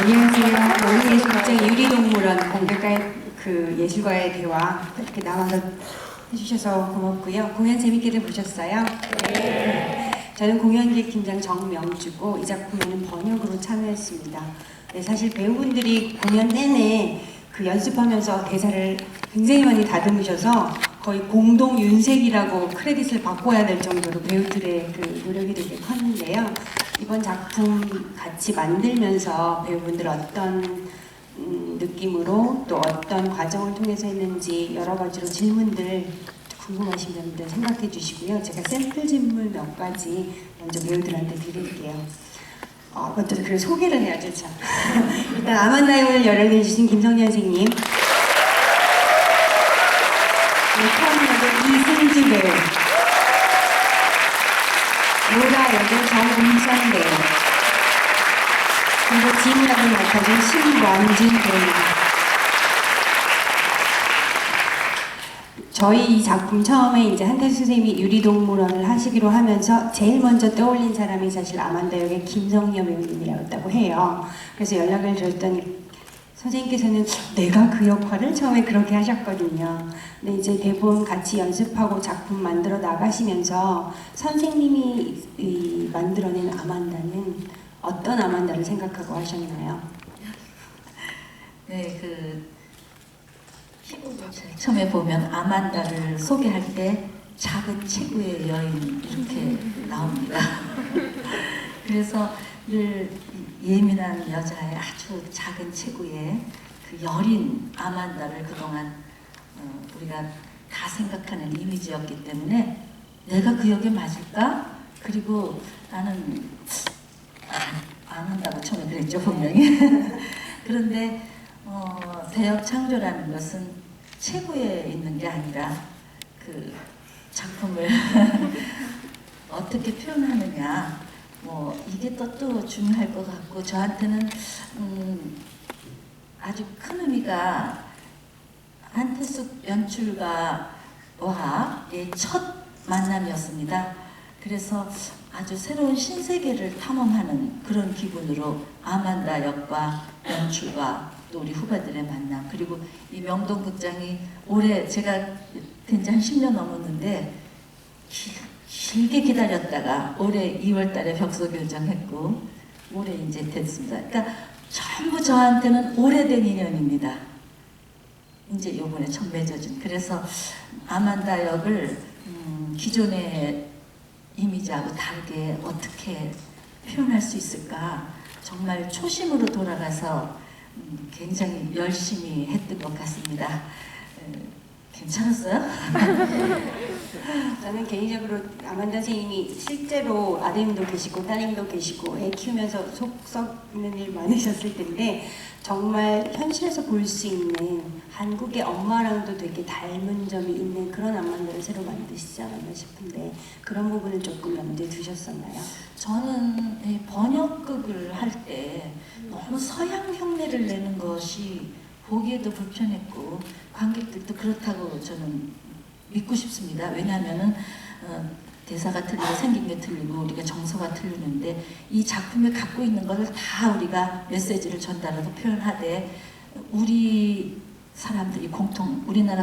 안녕하세요. 원예술극장 유리동물원 공백과의 그 예술가의 대화 이렇게 나와서 해주셔서 고맙고요. 공연 재밌게들 보셨어요? 네. 저는 공연객 팀장 정명주고 이 작품에는 번역으로 참여했습니다. 네, 사실 배우분들이 공연 내내 그 연습하면서 대사를 굉장히 많이 다듬으셔서 거의 공동 윤색이라고 크레딧을 바꿔야 될 정도로 배우들의 그 노력이 되게 컸는데요. 이번 작품 같이 만들면서 배우분들 어떤 느낌으로 또 어떤 과정을 통해서 했는지 여러 가지로 질문들 궁금하신 점들 생각해 주시고요. 제가 샘플 질문 몇 가지 먼저 배우들한테 드릴게요. 먼저 그 소개를 해야죠, 참. 일단 아만다이온을 열연해 주신 김성년 선생님, 처음 역의 이승주 배우, 로라 역의 정은선 배우, 그리고 진 역을 맡아준 신원진 배우입니다. 저희 이 작품 처음에 이제 한태수 선생님이 유리동물원을 하시기로 하면서 제일 먼저 떠올린 사람이 사실 아만다 역의 김성녀 배우님이라고 해요. 그래서 연락을 드렸더니 선생님께서는 내가 그 역할을 처음에 그렇게 하셨거든요. 근데 이제 대본 같이 연습하고 작품 만들어 나가시면서 선생님이 만들어낸 아만다는 어떤 아만다를 생각하고 하셨나요? 네, 처음에 보면 아만다를 소개할 때 작은 체구의 여인 이렇게 나옵니다. 그래서 늘 예민한 여자의 아주 작은 체구의 그 여린 아만다를 그동안 우리가 다 생각하는 이미지였기 때문에 내가 그 역에 맞을까? 그리고 나는 안 한다고 처음에 그랬죠, 분명히. 그런데 대역 창조라는 것은 체구에 있는 게 아니라 그 작품을 어떻게 표현하느냐, 이게 또 중요할 것 같고, 저한테는 아주 큰 의미가 한태숙 연출가와의 첫 만남이었습니다. 그래서 아주 새로운 신세계를 탐험하는 그런 기분으로 아만다 역과 연출과 또 우리 후배들의 만남, 그리고 이 명동극장이 올해 제가 된 지 한 10년 넘었는데 길게 기다렸다가 올해 2월 달에 벽소 교정했고 올해 이제 됐습니다. 그러니까 전부 저한테는 오래된 인연입니다. 이제 요번에 처음 맺어진. 그래서 아만다 역을 기존의 이미지하고 다르게 어떻게 표현할 수 있을까, 정말 초심으로 돌아가서 굉장히 열심히 했던 것 같습니다. 괜찮았어요? 저는 개인적으로 아만다 선생님이 실제로 아드님도 계시고 따님도 계시고 애 키우면서 속 썩는 일 많으셨을 텐데 정말 현실에서 볼 수 있는 한국의 엄마랑도 되게 닮은 점이 있는 그런 아만다를 새로 만드시지 않았나 싶은데 그런 부분을 조금 염두에 두셨었나요? 저는 번역극을 할 때 너무 서양 흉내를 내는 것이 보기에도 불편했고 관객들도 그렇다고 저는 믿고 싶습니다. 왜냐하면은 대사가 틀리고 생긴 게 틀리고 우리가 정서가 틀리는데 이 작품에 갖고 있는 것을 다 우리가 메시지를 전달하고 표현하되 우리나라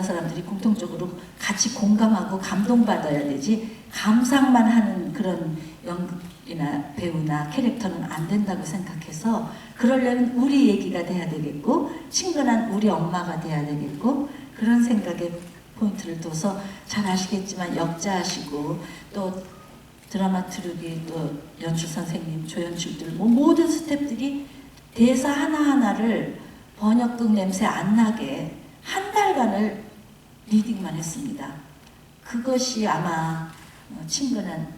사람들이 공통적으로 같이 공감하고 감동받아야 되지 감상만 하는 그런 연극이나 배우나 캐릭터는 안 된다고 생각해서 그러려면 우리 얘기가 돼야 되겠고 친근한 우리 엄마가 돼야 되겠고 그런 생각에 포인트를 둬서 잘 아시겠지만 역자하시고 또 드라마트루기 또 연출 선생님 조연출들 모든 스태프들이 대사 하나하나를 번역극 냄새 안 나게 한 달간을 리딩만 했습니다. 그것이 아마 친근한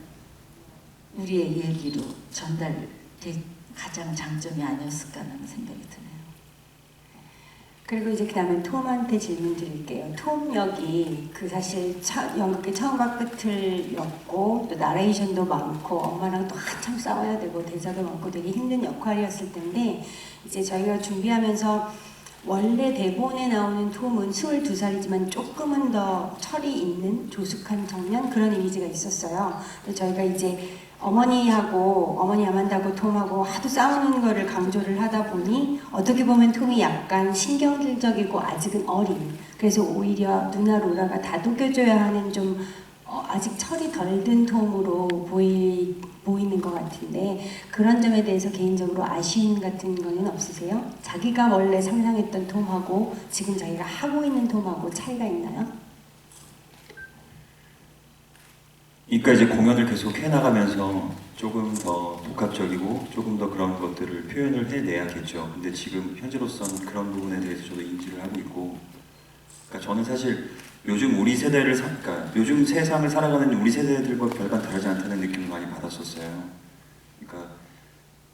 우리의 얘기로 전달될 가장 장점이 아니었을까 하는 생각이 드네요. 그리고 이제 그 다음에 톰한테 질문 드릴게요. 톰 역이 사실 연극의 처음과 끝을였고 또 나레이션도 많고 엄마랑 또 한참 싸워야 되고 대사도 많고 되게 힘든 역할이었을 텐데 이제 저희가 준비하면서 원래 대본에 나오는 톰은 22살이지만 조금은 더 철이 있는 조숙한 청년 그런 이미지가 있었어요. 저희가 이제 어머니 아만다하고 톰하고 하도 싸우는 거를 강조를 하다 보니 어떻게 보면 톰이 약간 신경질적이고 아직은 어린, 그래서 오히려 누나 로라가 다독여줘야 하는 좀 아직 철이 덜 든 톰으로 보이는 것 같은데, 그런 점에 대해서 개인적으로 아쉬움 같은 거는 없으세요? 자기가 원래 상상했던 톰하고 지금 자기가 하고 있는 톰하고 차이가 있나요? 그러니까 이제 공연을 계속 해나가면서 조금 더 복합적이고 조금 더 그런 것들을 표현을 해내야겠죠. 근데 지금 현재로서는 그런 부분에 대해서 저도 인지를 하고 있고, 그러니까 저는 사실 요즘 우리 세대를 그러니까 요즘 세상을 살아가는 우리 세대들과 별반 다르지 않다는 느낌을 많이 받았었어요. 그러니까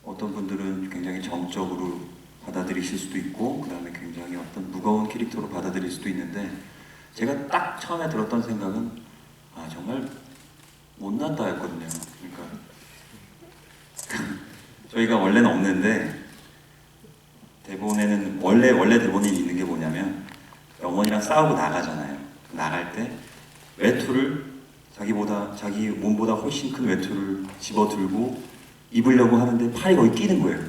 어떤 분들은 굉장히 정적으로 받아들이실 수도 있고, 그 다음에 굉장히 어떤 무거운 캐릭터로 받아들일 수도 있는데, 제가 딱 처음에 들었던 생각은 정말 못났다였거든요. 그러니까 저희가 원래는 없는데 대본에는 원래 대본에 있는 게 뭐냐면, 어머니랑 싸우고 나가잖아요. 나갈 때 외투를 자기 몸보다 훨씬 큰 외투를 집어 들고 입으려고 하는데 팔이 거의 끼는 거예요.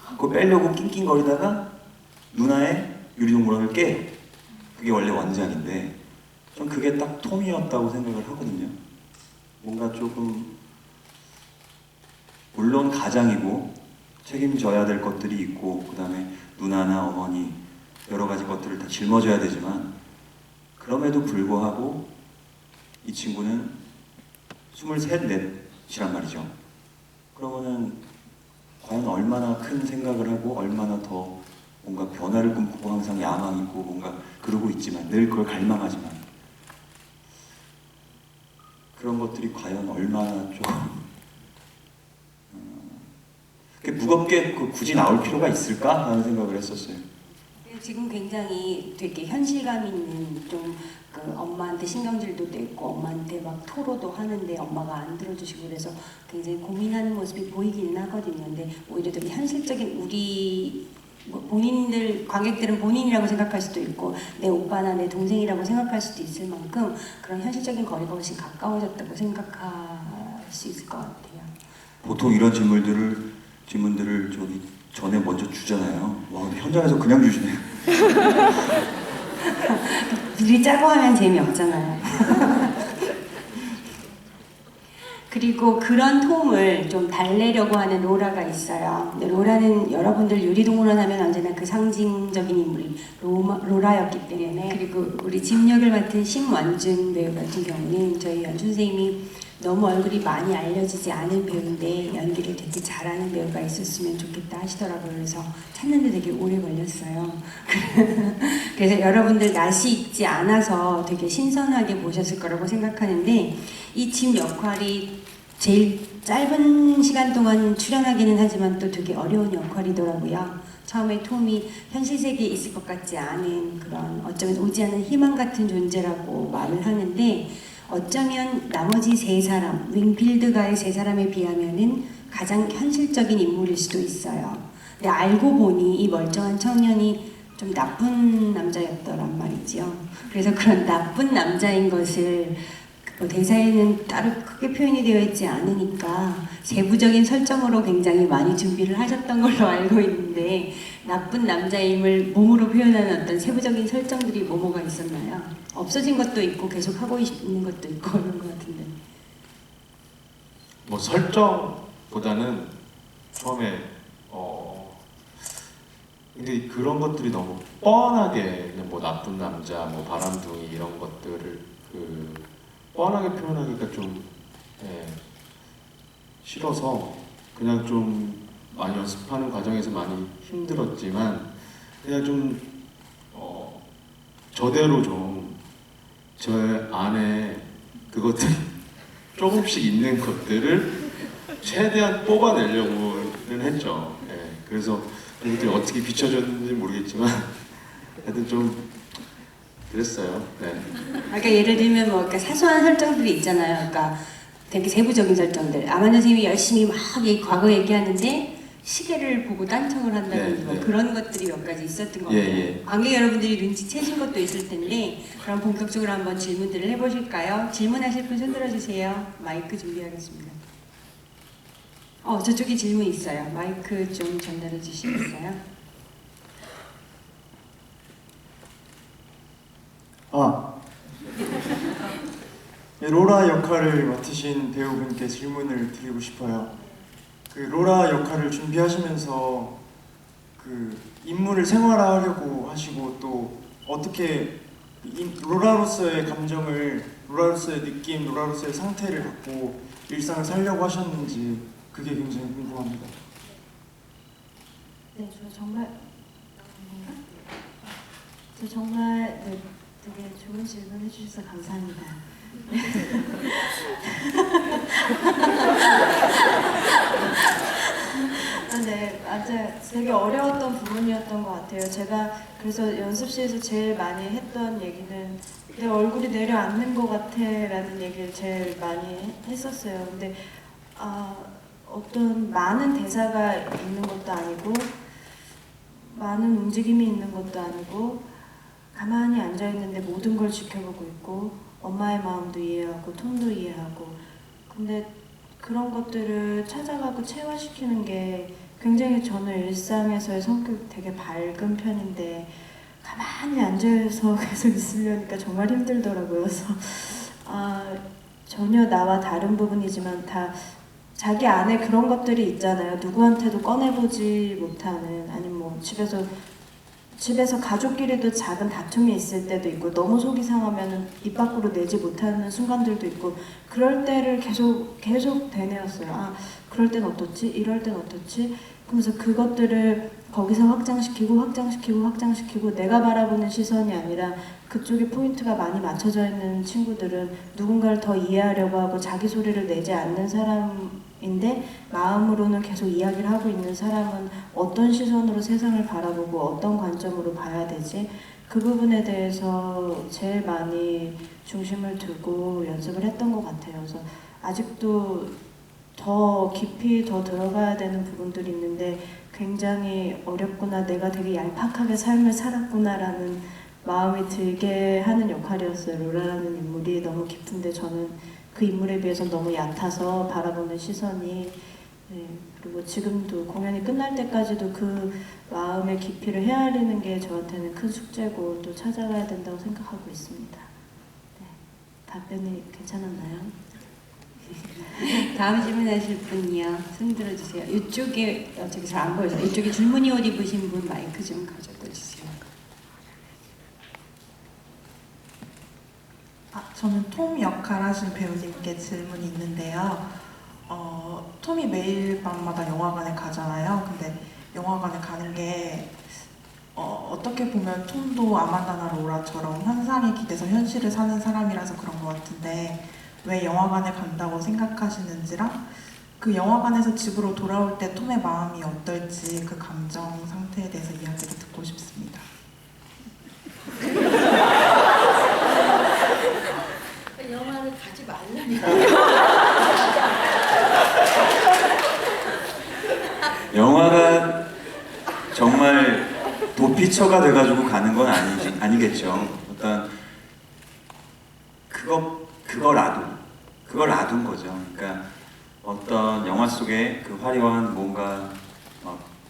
그거 빼려고 낑낑거리다가 누나의 유리동물원을 깨요. 그게 원래 원작인데 전 그게 딱 톰이었다고 생각을 하거든요. 뭔가 조금, 물론 가장이고 책임져야 될 것들이 있고, 그 다음에 누나나 어머니 여러 가지 것들을 다 짊어져야 되지만, 그럼에도 불구하고 이 친구는 23, 4이란 말이죠. 그러면은 과연 얼마나 큰 생각을 하고 얼마나 더 뭔가 변화를 꿈꾸고 항상 야망 있고 뭔가 그러고 있지만, 늘 그걸 갈망하지만, 그런 것들이 과연 얼마나 좀 무겁게 굳이 나올 필요가 있을까 하는 생각을 했었어요. 지금 굉장히 되게 현실감 있는 좀 엄마한테 신경질도 내고 엄마한테 막 토로도 하는데 엄마가 안 들어주시고, 그래서 굉장히 고민하는 모습이 보이기는 하거든요. 근데 오히려 되게 현실적인, 우리 본인들, 관객들은 본인이라고 생각할 수도 있고 내 오빠나 내 동생이라고 생각할 수도 있을 만큼 그런 현실적인 거리가 훨씬 가까워졌다고 생각할 수 있을 것 같아요. 보통 이런 질문들을 저기 전에 먼저 주잖아요. 와, 근데 현장에서 그냥 주시네요. 미리 짜고 하면 재미없잖아요. 그리고 그런 톰을 좀 달래려고 하는 로라가 있어요. 근데 로라는 여러분들 유리동물원 하면 언제나 그 상징적인 인물이 로라였기 때문에, 그리고 우리 집 역을 맡은 심완준 배우 같은 경우는 저희 연출 선생님이 너무 얼굴이 많이 알려지지 않은 배우인데 연기를 되게 잘하는 배우가 있었으면 좋겠다 하시더라고요. 그래서 찾는데 되게 오래 걸렸어요. 그래서 여러분들 낯이 익지 않아서 되게 신선하게 보셨을 거라고 생각하는데, 이 집 역할이 제일 짧은 시간 동안 출연하기는 하지만 또 되게 어려운 역할이더라고요. 처음에 톰이 현실 세계에 있을 것 같지 않은 그런, 어쩌면 오지 않은 희망 같은 존재라고 말을 하는데, 어쩌면 나머지 세 사람, 윙필드가의 세 사람에 비하면은 가장 현실적인 인물일 수도 있어요. 근데 알고 보니 이 멀쩡한 청년이 좀 나쁜 남자였더란 말이죠. 그래서 그런 나쁜 남자인 것을 대사에는 따로 크게 표현이 되어 있지 않으니까 세부적인 설정으로 굉장히 많이 준비를 하셨던 걸로 알고 있는데, 나쁜 남자임을 몸으로 표현하는 어떤 세부적인 설정들이 뭐가 있었나요? 없어진 것도 있고 계속 하고 있는 것도 있고 그런 것 같은데. 뭐 설정보다는 처음에 근데 그런 것들이 너무 뻔하게, 그냥 뭐 나쁜 남자, 뭐 바람둥이 이런 것들을 뻔하게 표현하기가 좀 싫어서 그냥 좀 많이 연습하는 과정에서 많이 힘들었지만, 그냥 좀 저대로 좀 제 안에 그것들이 조금씩 있는 것들을 최대한 뽑아내려고는 했죠. 그래서 그것들이 어떻게 비춰졌는지 모르겠지만 하여튼 좀 그랬어요. 그러니까 예를 들면 뭐 그러니까 사소한 설정들이 있잖아요. 그러니까 되게 세부적인 설정들. 아만다 선생님이 열심히 막 과거 얘기하는데 시계를 보고 딴청을 한다든지 뭐 그런 것들이 몇 가지 있었던 것 같아요. 관객 여러분들이 눈치채신 것도 있을 텐데, 그럼 본격적으로 한번 질문들을 해보실까요? 질문하실 분 손 들어주세요. 마이크 준비하겠습니다. 저쪽에 질문 있어요. 마이크 좀 전달해 주시겠어요? 로라 역할을 맡으신 배우분께 질문을 드리고 싶어요. 그 로라 역할을 준비하시면서 그 인물을 생활화하려고 하시고 또 어떻게 로라로서의 감정을, 로라로서의 느낌, 로라로서의 상태를 갖고 일상을 살려고 하셨는지 그게 굉장히 궁금합니다. 네, 저 정말 네, 되게 좋은 질문 해주셔서 감사합니다. 네, 맞아요. 되게 어려웠던 부분이었던 것 같아요. 제가 그래서 연습실에서 제일 많이 했던 얘기는 내 얼굴이 내려앉는 것 같아 라는 얘기를 제일 많이 했었어요. 근데 어떤 많은 대사가 있는 것도 아니고 많은 움직임이 있는 것도 아니고 가만히 앉아있는데 모든 걸 지켜보고 있고 엄마의 마음도 이해하고 톤도 이해하고 근데 그런 것들을 찾아가고 체화시키는 게 굉장히 저는 일상에서의 성격이 되게 밝은 편인데 가만히 앉아서 계속 있으려니까 정말 힘들더라고요. 그래서 전혀 나와 다른 부분이지만 다 자기 안에 그런 것들이 있잖아요. 누구한테도 꺼내보지 못하는 아니면 뭐 집에서 가족끼리도 작은 다툼이 있을 때도 있고 너무 속이 상하면 입 밖으로 내지 못하는 순간들도 있고 그럴 때를 계속 되뇌었어요. 그럴 땐 어떻지? 이럴 땐 어떻지? 그러면서 그것들을 거기서 확장시키고 내가 바라보는 시선이 아니라 그쪽에 포인트가 많이 맞춰져 있는 친구들은 누군가를 더 이해하려고 하고 자기 소리를 내지 않는 사람인데 마음으로는 계속 이야기를 하고 있는 사람은 어떤 시선으로 세상을 바라보고 어떤 관점으로 봐야 되지? 그 부분에 대해서 제일 많이 중심을 두고 연습을 했던 것 같아요. 그래서 아직도 더 깊이 더 들어가야 되는 부분들이 있는데 굉장히 어렵구나, 내가 되게 얄팍하게 삶을 살았구나라는 마음이 들게 하는 역할이었어요. 로라라는 인물이 너무 깊은데 저는 그 인물에 비해서 너무 얕아서 바라보는 시선이 그리고 지금도 공연이 끝날 때까지도 그 마음의 깊이를 헤아리는 게 저한테는 큰 숙제고 또 찾아가야 된다고 생각하고 있습니다. 네, 답변이 괜찮았나요? 다음 질문하실 분이요. 손 들어주세요. 이쪽에 저기 잘 안 보여서 이쪽에 줄무늬 옷 입으신 분 마이크 좀 가져다 주세요. 저는 톰 역할 하신 배우님께 질문이 있는데요. 톰이 매일 밤마다 영화관에 가잖아요. 근데 영화관에 가는 게 어떻게 보면 톰도 아만다나 로라처럼 환상에 기대서 현실을 사는 사람이라서 그런 것 같은데 왜 영화관에 간다고 생각하시는지랑 그 영화관에서 집으로 돌아올 때 톰의 마음이 어떨지 그 감정 상태에 대해서 이야기를 듣고 싶습니다. 영화를 가지 말라니까. 영화가 정말 도피처가 돼가지고 가는 건 아니겠죠. 어떤 그걸 놔둔 거죠. 그러니까 어떤 영화 속에 그 화려한 뭔가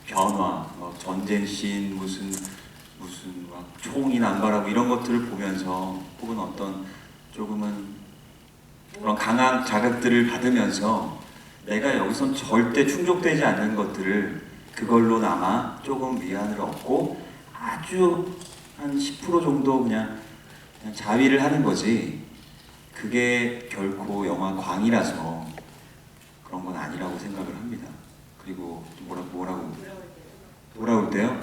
변화, 전쟁 씬, 무슨 막 총이 난발하고 이런 것들을 보면서 혹은 어떤 조금은 그런 강한 자극들을 받으면서 내가 여기선 절대 충족되지 않는 것들을 그걸로나마 조금 위안을 얻고 아주 한 10% 정도 그냥 자위를 하는 거지. 그게 결코 영화 광이라서 그런 건 아니라고 생각을 합니다. 그리고 뭐라고 돌아올 때요?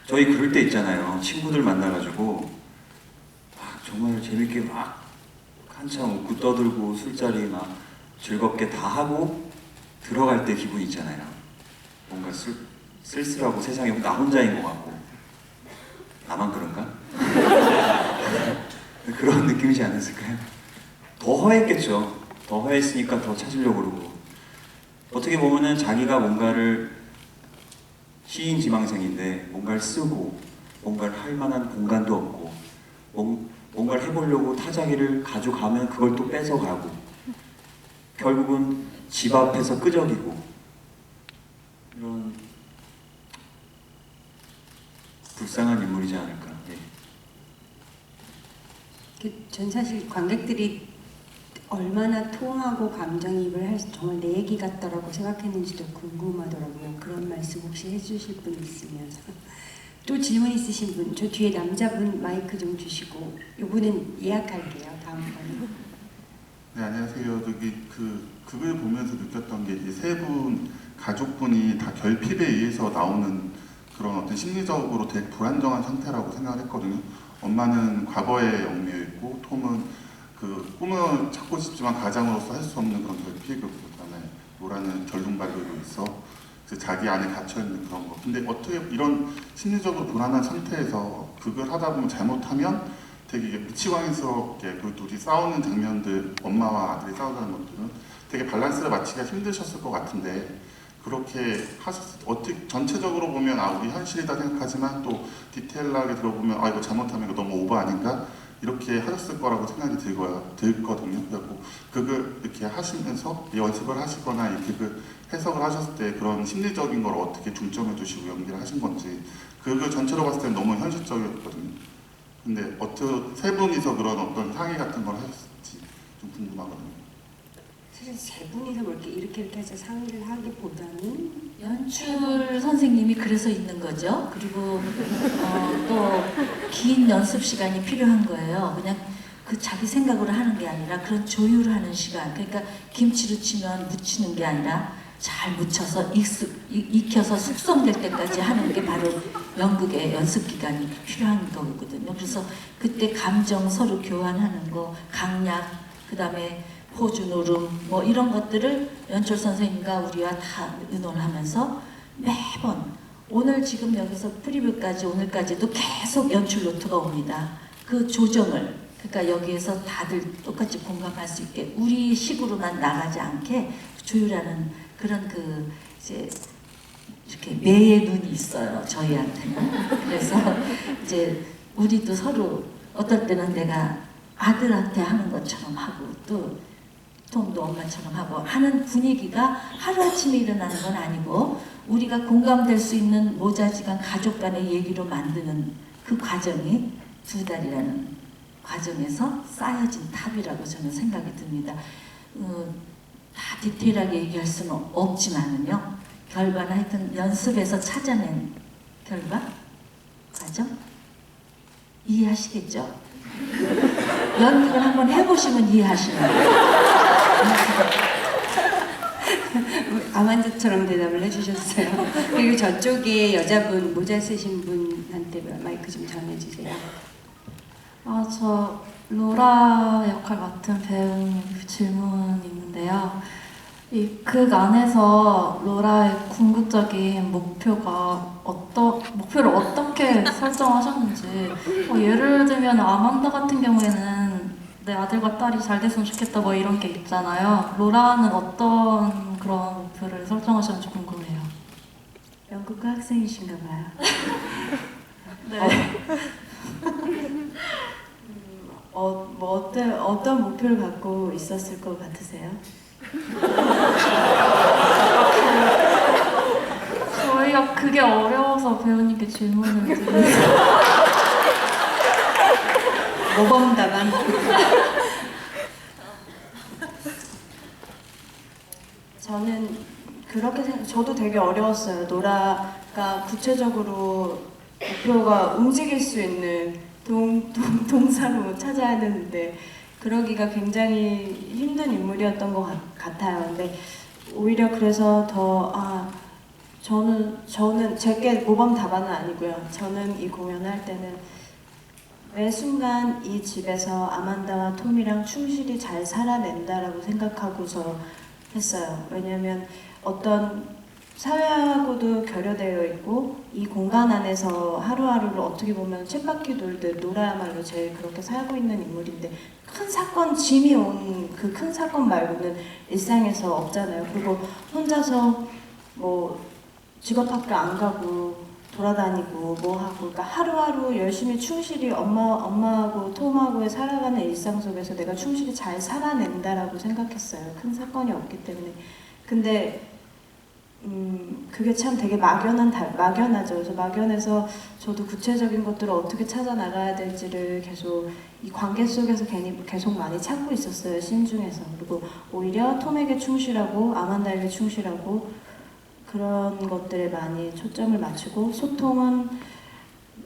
저희 그럴 때 있잖아요. 친구들 만나가지고 정말 재밌게 막 한참 웃고 떠들고 술자리 막 즐겁게 다 하고 들어갈 때 기분 있잖아요. 뭔가 쓸쓸하고 세상에 나 혼자인 것 같고. 나만 그런가? 그런 느낌이지 않았을까요? 더 허했겠죠. 더 허했으니까 더 찾으려고 그러고. 어떻게 보면은 자기가 뭔가를 시인 지망생인데 뭔가를 쓰고 뭔가를 할 만한 공간도 없고 뭔가를 해보려고 타자기를 가져가면 그걸 또 뺏어가고 결국은 집 앞에서 끄적이고 이런 불쌍한 인물이지 않을까. 예. 전 사실 관객들이 얼마나 통하고 감정이입을 할 정말 내 얘기 같더라고 생각했는지도 궁금하더라고요. 그런 말씀 혹시 해주실 분 있으면. 또 질문 있으신 분, 저 뒤에 남자분 마이크 좀 주시고, 이분은 예약할게요. 다음번에. 네, 안녕하세요. 그걸 보면서 느꼈던 게 이 세 분 가족분이 다 결핍에 의해서 나오는 그런 어떤 심리적으로 되게 불안정한 상태라고 생각을 했거든요. 엄마는 과거에 얽매여 있고 톰은 그 꿈을 찾고 싶지만 가장으로서 할 수 없는 그런 결핍을 그다음에 노라는 결론발견으로 있어 자기 안에 갇혀 있는 그런 거. 근데 어떻게 이런 심리적으로 불안한 상태에서 그걸 하다 보면 잘못하면 되게 미치광이스럽게 그 둘이 싸우는 장면들, 엄마와 아들이 싸우는 것들은 되게 밸런스를 맞추기가 힘드셨을 것 같은데 그렇게 어떻게 전체적으로 보면 우리 현실이다 생각하지만 또 디테일하게 들어보면 이거 잘못하면 이거 너무 오버 아닌가? 이렇게 하셨을 거라고 생각이 들거든요. 그래서 그걸 이렇게 하시면서 연습을 하시거나 이렇게 그 해석을 하셨을 때 그런 심리적인 걸 어떻게 중점을 두시고 연기를 하신 건지 그걸 전체로 봤을 때는 너무 현실적이었거든요. 근데 세 분이서 그런 어떤 상의 같은 걸 하셨을지 좀 궁금하거든요. 사실 세 분이서 뭐 이렇게 해서 상의를 하기보다는 연출 선생님이 그래서 있는 거죠. 그리고 또 긴 연습 시간이 필요한 거예요. 그냥 그 자기 생각으로 하는 게 아니라 그런 조율하는 시간. 그러니까 김치를 치면 묻히는 게 아니라 잘 묻혀서 익혀서 숙성될 때까지 하는 게 바로 연극의 연습 기간이 필요한 거거든요. 그래서 그때 감정 서로 교환하는 거, 강약, 그 다음에 포주 노름 뭐 이런 것들을 연출 선생님과 우리와 다 의논을 하면서 매번 오늘 지금 여기서 프리뷰까지 오늘까지도 계속 연출 노트가 옵니다. 그 조정을 그러니까 여기에서 다들 똑같이 공감할 수 있게 우리 식으로만 나가지 않게 조율하는 그런 이제 이렇게 매의 눈이 있어요 저희한테는. 그래서 이제 우리도 서로 어떨 때는 내가 아들한테 하는 것처럼 하고 또 톰도 엄마처럼 하고 하는 분위기가 하루아침에 일어나는 건 아니고 우리가 공감될 수 있는 모자지간 가족 간의 얘기로 만드는 그 과정이 2달이라는 과정에서 쌓여진 탑이라고 저는 생각이 듭니다. 다 디테일하게 얘기할 수는 없지만은요. 결과는 하여튼 연습에서 찾아낸 결과? 과정? 이해하시겠죠? 연극을 한번 해보시면 이해하시는 거예요. 아만드처럼 대답을 해주셨어요. 그리고 저쪽에 여자분 모자 쓰신 분한테 마이크 좀 전해주세요. 저 로라 역할 맡은 배우님 질문 있는데요. 이 극 안에서 로라의 궁극적인 목표를 어떻게 설정하셨는지 예를 들면 아만다 같은 경우에는 내 아들과 딸이 잘 됐으면 좋겠다 뭐 이런 게 있잖아요. 로라는 어떤 그런 목표를 설정하셨는지 궁금해요. 연극과 학생이신가 봐요. 네. 어떤 목표를 갖고 있었을 것 같으세요? 저희가 그게 어려워서 배우님께 질문을 드리는 모범답안. 저는 그렇게 저도 되게 어려웠어요. 노라가 구체적으로 목표가 움직일 수 있는 동사로 찾아야 되는데 그러기가 굉장히 힘든 인물이었던 것 같아요. 근데 오히려 그래서 저는 제게 모범 답안은 아니고요. 저는 이 공연을 할 때는 매 순간 이 집에서 아만다와 톰이랑 충실히 잘 살아낸다라고 생각하고서 했어요. 왜냐하면 어떤 사회하고도 결여되어 있고 이 공간 안에서 하루하루를 어떻게 보면 쳇바퀴 돌듯 노라야말로 제일 그렇게 살고 있는 인물인데 큰 사건, 짐이 온 그 큰 사건 말고는 일상에서 없잖아요. 그리고 혼자서 뭐 직업학교 안 가고 돌아다니고 뭐 하고, 그러니까 하루하루 열심히 충실히 엄마하고 톰하고의 살아가는 일상 속에서 내가 충실히 잘 살아낸다라고 생각했어요. 큰 사건이 없기 때문에. 근데 그게 참 되게 막연하죠. 그래서 막연해서 저도 구체적인 것들을 어떻게 찾아 나가야 될지를 계속 이 관계 속에서 계속 많이 찾고 있었어요. 신 중에서. 그리고 오히려 톰에게 충실하고 아만다에게 충실하고 그런 것들에 많이 초점을 맞추고, 소통은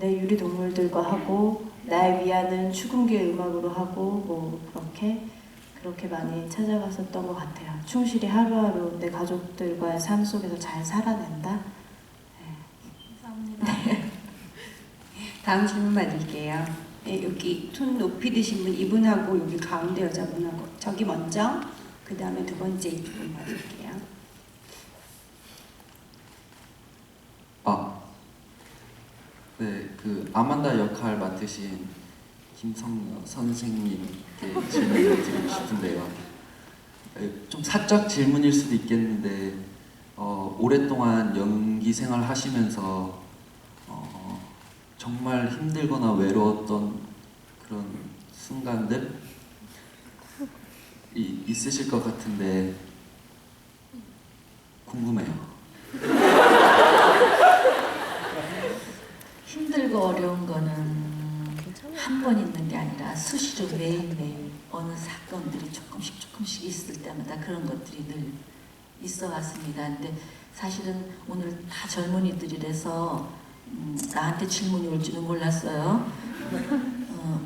내 유리 동물들과 하고, 나의 위안은 축음기의 음악으로 하고, 뭐 그렇게 많이 찾아갔었던 것 같아요. 충실히 하루하루 내 가족들과의 삶 속에서 잘 살아낸다. 네. 감사합니다. 다음 질문 받을게요. 네, 여기 손 높이 드신 분, 이분하고 여기 가운데 여자분하고 저기 먼저, 그 다음에 두 번째 이분 받을게요. 네, 그 아만다 역할 맡으신 김성녀 선생님께 질문을 드리고 싶은데요. 좀 사적 질문일 수도 있겠는데 오랫동안 연기 생활 하시면서 정말 힘들거나 외로웠던 그런 순간들이 있으실 것 같은데 궁금해요. 힘들고 어려운 거는 한 번 있는 게 아니라 수시로 매일매일 어느 사건들이 조금씩 있을 때마다 그런 것들이 늘 있어 왔습니다. 근데 사실은 오늘 다 젊은이들이라서 나한테 질문이 올 줄은 몰랐어요.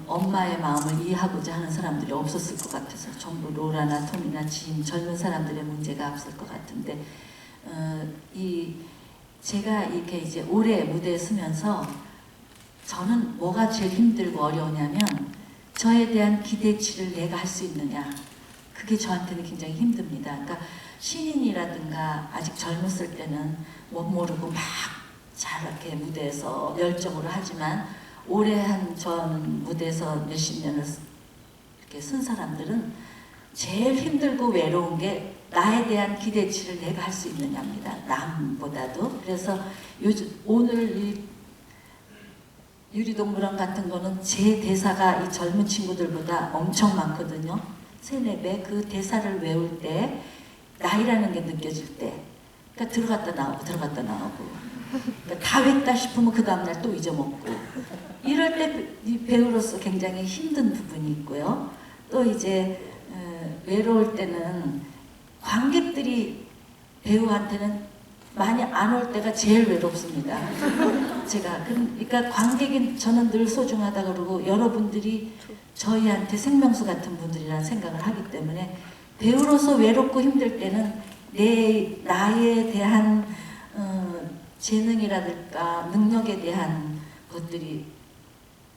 엄마의 마음을 이해하고자 하는 사람들이 없었을 것 같아서 전부 로라나 톰이나 진 젊은 사람들의 문제가 앞설 것 같은데 제가 이렇게 이제 오래 무대에 서면서 저는 뭐가 제일 힘들고 어려우냐면 저에 대한 기대치를 내가 할 수 있느냐, 그게 저한테는 굉장히 힘듭니다. 그러니까 신인이라든가 아직 젊었을 때는 못 모르고 막 잘 이렇게 무대에서 열정으로 하지만 오래 한 전 무대에서 몇십 년을 이렇게 쓴 사람들은 제일 힘들고 외로운 게 나에 대한 기대치를 내가 할 수 있느냐입니다. 남보다도. 그래서 오늘 이 유리동물원 같은 거는 제 대사가 이 젊은 친구들보다 엄청 많거든요. 3-4배. 그 대사를 외울 때 나이라는 게 느껴질 때, 그러니까 들어갔다 나오고 그러니까 다 했다 싶으면 그 다음날 또 잊어먹고, 이럴 때 이 배우로서 굉장히 힘든 부분이 있고요. 또 이제 외로울 때는 관객들이 배우한테는 많이 안 올 때가 제일 외롭습니다. 그러니까 관객인 저는 늘 소중하다 그러고 여러분들이 저희한테 생명수 같은 분들이라는 생각을 하기 때문에 배우로서 외롭고 힘들 때는 나에 대한 재능이라든가 능력에 대한 것들이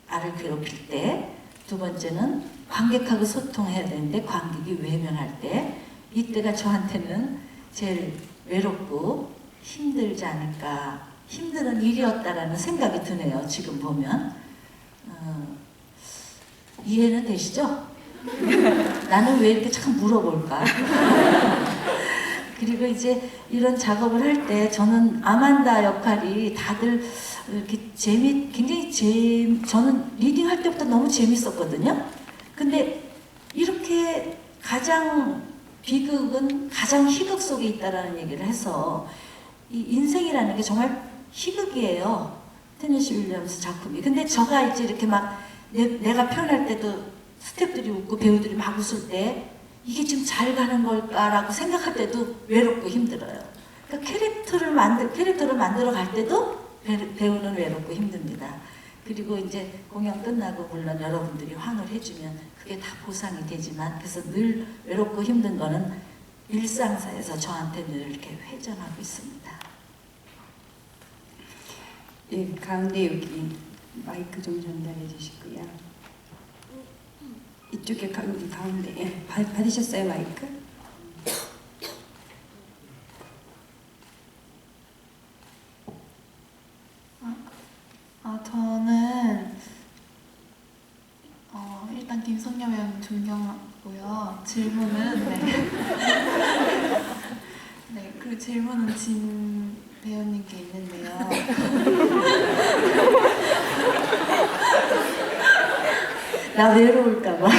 나를 괴롭힐 때, 두 번째는 관객하고 소통해야 되는데 관객이 외면할 때, 이때가 저한테는 제일 외롭고 힘들지 않을까, 힘든 일이었다라는 생각이 드네요. 지금 보면. 이해는 되시죠? 나는 왜 이렇게 참 물어볼까? 그리고 이제 이런 작업을 할 때 저는 아만다 역할이 다들 이렇게 저는 리딩 할 때부터 너무 재밌었거든요. 근데 이렇게 비극은 가장 희극 속에 있다라는 얘기를 해서 이 인생이라는 게 정말 희극이에요. 테네시 윌리엄스 작품이. 근데 저가 이제 이렇게 막 내가 표현할 때도 스태프들이 웃고 배우들이 막 웃을 때 이게 지금 잘 가는 걸까라고 생각할 때도 외롭고 힘들어요. 그러니까 캐릭터를 만들어 갈 때도 배우는 외롭고 힘듭니다. 그리고 이제 공연 끝나고 물론 여러분들이 환호를 해주면 그게 다 보상이 되지만, 그래서 늘 외롭고 힘든 거는 일상사에서 저한테 늘 이렇게 회전하고 있습니다. 예, 가운데 여기 마이크 좀 전달해 주시고요. 이쪽에 여기 가운데, 예, 받으셨어요 마이크? 저는 일단 김성녀 배우님 존경하고요. 질문은 네. 네, 그리고 질문은 배우님께 있는데요. 나 외로울까봐.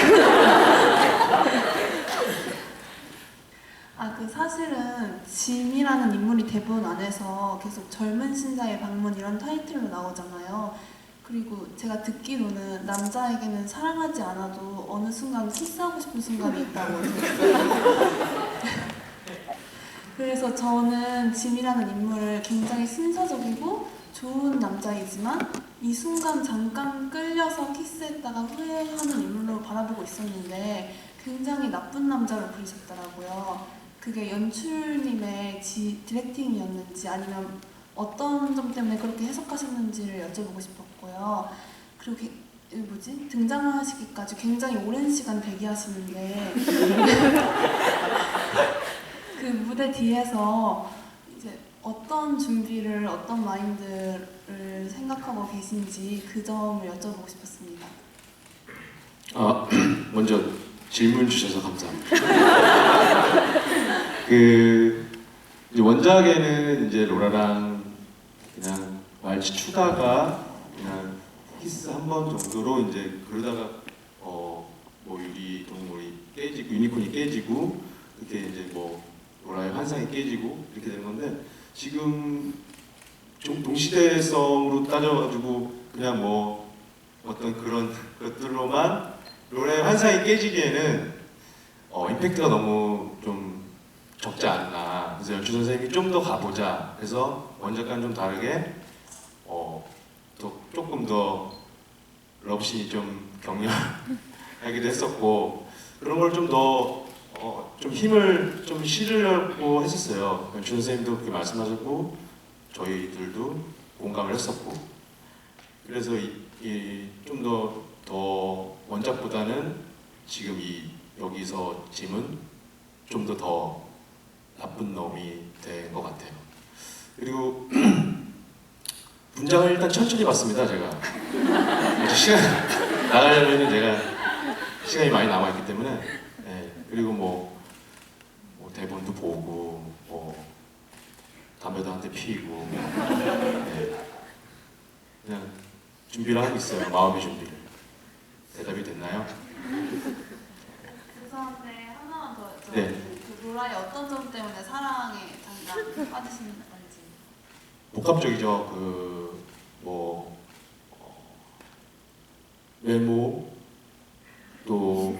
그 사실은 짐이라는 인물이 대본 안에서 계속 젊은 신사의 방문 이런 타이틀로 나오잖아요. 그리고 제가 듣기로는 남자에게는 사랑하지 않아도 어느 순간 키스하고 싶은 순간이 있다고 들었어요. 그래서 저는 짐이라는 인물을 굉장히 순서적이고 좋은 남자이지만 이 순간 잠깐 끌려서 키스했다가 후회하는 인물로 바라보고 있었는데 굉장히 나쁜 남자로 그리셨더라고요. 그게 연출님의 디렉팅이었는지 아니면 어떤 점 때문에 그렇게 해석하셨는지를 여쭤보고 싶었고요. 그리고 등장하시기까지 굉장히 오랜 시간 대기하시는데 그 무대 뒤에서 이제 어떤 준비를, 어떤 마인드를 생각하고 계신지 그 점을 여쭤보고 싶었습니다. 먼저 질문 주셔서 감사합니다. 이제 원작에는 이제 로라랑 그냥 왈츠 추다가 그냥 키스 한 번 정도로 이제 그러다가 뭐 유리 동물이 깨지고 유니콘이 깨지고 이렇게 이제 뭐 로라의 환상이 깨지고 이렇게 되는 건데 지금 좀 동시대성으로 따져가지고 그냥 뭐 어떤 그런 것들로만 로라의 환상이 깨지기에는 임팩트가 너무 좀 적지 않나. 그래서 연출 선생님이 좀 더 가보자. 그래서 원작과는 좀 다르게 조금 더 럽신이 좀 격렬하기도 했었고 그런 걸 좀 더 좀 힘을 좀 실으려고 했었어요. 연출 선생님도 그렇게 말씀하셨고 저희들도 공감을 했었고 그래서 좀 더 원작보다는 지금 여기서 짐은 좀 더 나쁜 놈이 된 것 같아요. 그리고 분장을 일단 천천히 봤습니다. 제가 시간 나가려면 제가 시간이 많이 남아있기 때문에 그리고 뭐 대본도 보고 뭐 담배도 한 대 피우고 그냥 준비를 하고 있어요. 마음의 준비를. 대답이 됐나요? 죄송한데 하나만 더 여쭤볼게요. 네. 그 로라의 어떤 점 때문에 사랑에 잠깐 빠지시는 건지. 복합적이죠. 외모 또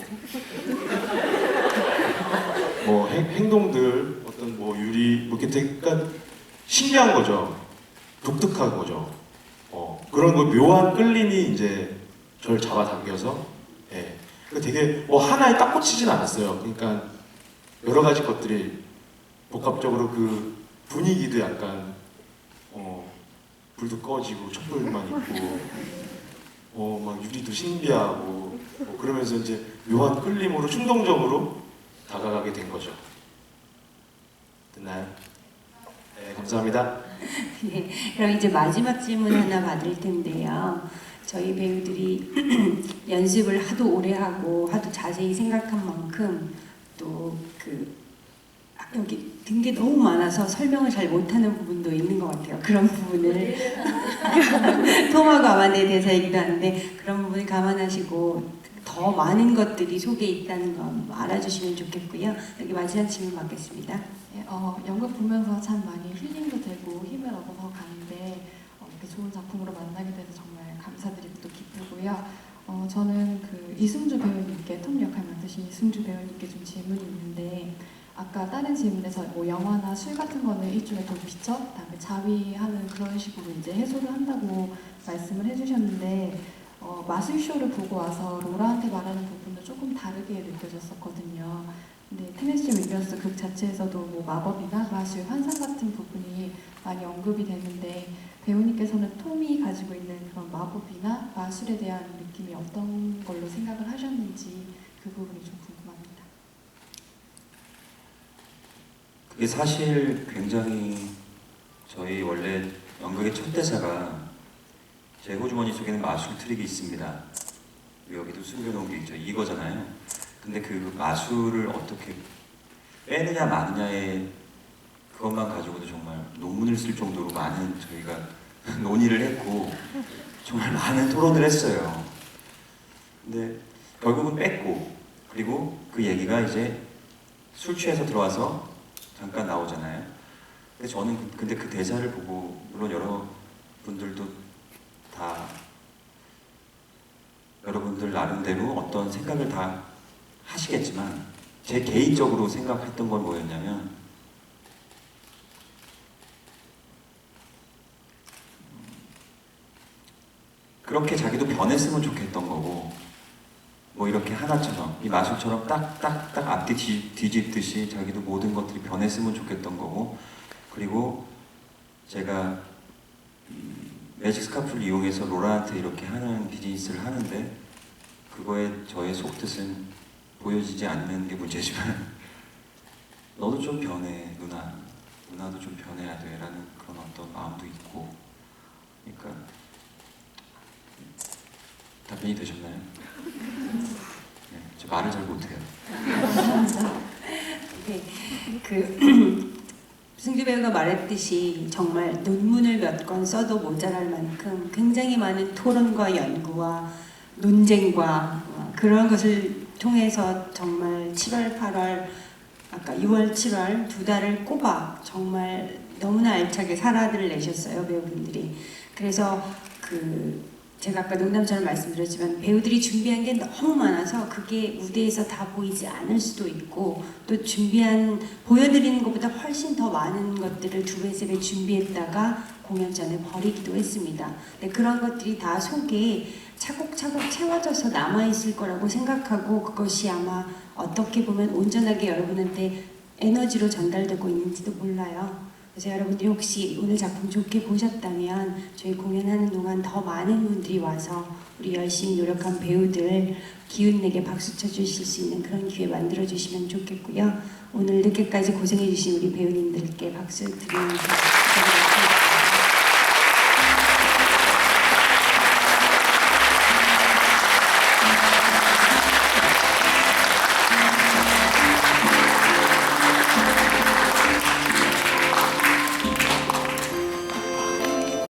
뭐 행동들 어떤 뭐 유리 뭐 이렇게 되게 약간 신기한 거죠. 독특한 거죠. 그런 거 묘한 끌림이 이제 저를 잡아당겨서 되게 뭐 하나에 딱 꽂히진 않았어요. 그러니까 여러 가지 것들이 복합적으로 그 분위기도 약간 불도 꺼지고 촛불만 있고 막 유리도 신비하고 그러면서 이제 묘한 끌림으로 충동적으로 다가가게 된 거죠. 됐나요? 네, 감사합니다. 네, 그럼 이제 마지막 질문 하나 받을 텐데요. 저희 배우들이 연습을 하도 오래 하고 하도 자세히 생각한 만큼 또 여기 든 게 너무 많아서 설명을 잘 못하는 부분도 있는 것 같아요. 그런 부분을 톰하고 아만다의 대사이기도 한데 그런 부분을 감안하시고 더 많은 것들이 속에 있다는 거 알아주시면 좋겠고요. 여기 마지막 질문 받겠습니다. 연극 보면서 참 많이 힐링도 되고 힘을 얻어서 가는데 이렇게 좋은 작품으로 만나게 돼서 정말 감사드리고 또 기쁘고요. 저는 그 이승주 배우님께 톰 역할 맡으신 이승주 배우님께 좀 질문이 있는데 아까 다른 질문에서 뭐 영화나 술 같은 거는 일종의 도피처, 그다음에 자위하는 그런 식으로 이제 해소를 한다고 말씀을 해주셨는데 마술쇼를 보고 와서 로라한테 말하는 부분도 조금 다르게 느껴졌었거든요. 근데 테네시 윌리엄스 극 자체에서도 뭐 마법이나 마술, 환상 같은 부분이 많이 언급이 되는데 배우님께서는 톰이 가지고 있는 그런 마법이나 마술에 대한 느낌이 어떤 걸로 생각을 하셨는지 그 부분이 좀 궁금합니다. 그게 사실 굉장히 저희 원래 연극의 첫 대사가 제 호주머니 속에는 마술 트릭이 있습니다. 여기도 숨겨놓은 게 있죠. 이거잖아요. 근데 그 마술을 어떻게 빼느냐 마느냐의 그것만 가지고도 정말 논문을 쓸 정도로 많은 저희가 논의를 했고 정말 많은 토론을 했어요. 근데 결국은 뺐고, 그리고 그 얘기가 이제 술 취해서 들어와서 잠깐 나오잖아요. 근데 저는 근데 그 대사를 보고, 물론 여러분들도 다 여러분들 나름대로 어떤 생각을 다 하시겠지만, 제 개인적으로 생각했던 건 뭐였냐면, 그렇게 자기도 변했으면 좋겠던 거고, 뭐 이렇게 하나처럼, 이 마술처럼 딱딱딱 앞뒤 뒤집듯이 자기도 모든 것들이 변했으면 좋겠던 거고, 그리고 제가 매직 스카프를 이용해서 로라한테 이렇게 하는 비즈니스를 하는데, 그거에 저의 속뜻은 보여지지 않는 게 문제지만 너도 좀 변해, 누나도 좀 변해야 돼 라는 그런 어떤 마음도 있고. 그러니까 답변이 되셨나요? 네, 저 말을 잘 못해요. 네, 승주 배우가 말했듯이 정말 논문을 몇 권 써도 모자랄 만큼 굉장히 많은 토론과 연구와 논쟁과 그런 것을 통해서 정말 7월, 8월, 아까 6월, 7월 두 달을 꼽아 정말 너무나 알차게 사라들을 내셨어요, 배우분들이. 그래서 제가 아까 농담처럼 말씀드렸지만 배우들이 준비한 게 너무 많아서 그게 무대에서 다 보이지 않을 수도 있고, 또 보여드리는 것보다 훨씬 더 많은 것들을 2배, 3배 준비했다가 공연 전에 버리기도 했습니다. 네, 그런 것들이 다 속에 차곡차곡 채워져서 남아있을 거라고 생각하고, 그것이 아마 어떻게 보면 온전하게 여러분한테 에너지로 전달되고 있는지도 몰라요. 그래서 여러분들이 혹시 오늘 작품 좋게 보셨다면 저희 공연하는 동안 더 많은 분들이 와서 우리 열심히 노력한 배우들 기운내게 박수 쳐주실 수 있는 그런 기회 만들어주시면 좋겠고요. 오늘 늦게까지 고생해주신 우리 배우님들께 박수 드리면서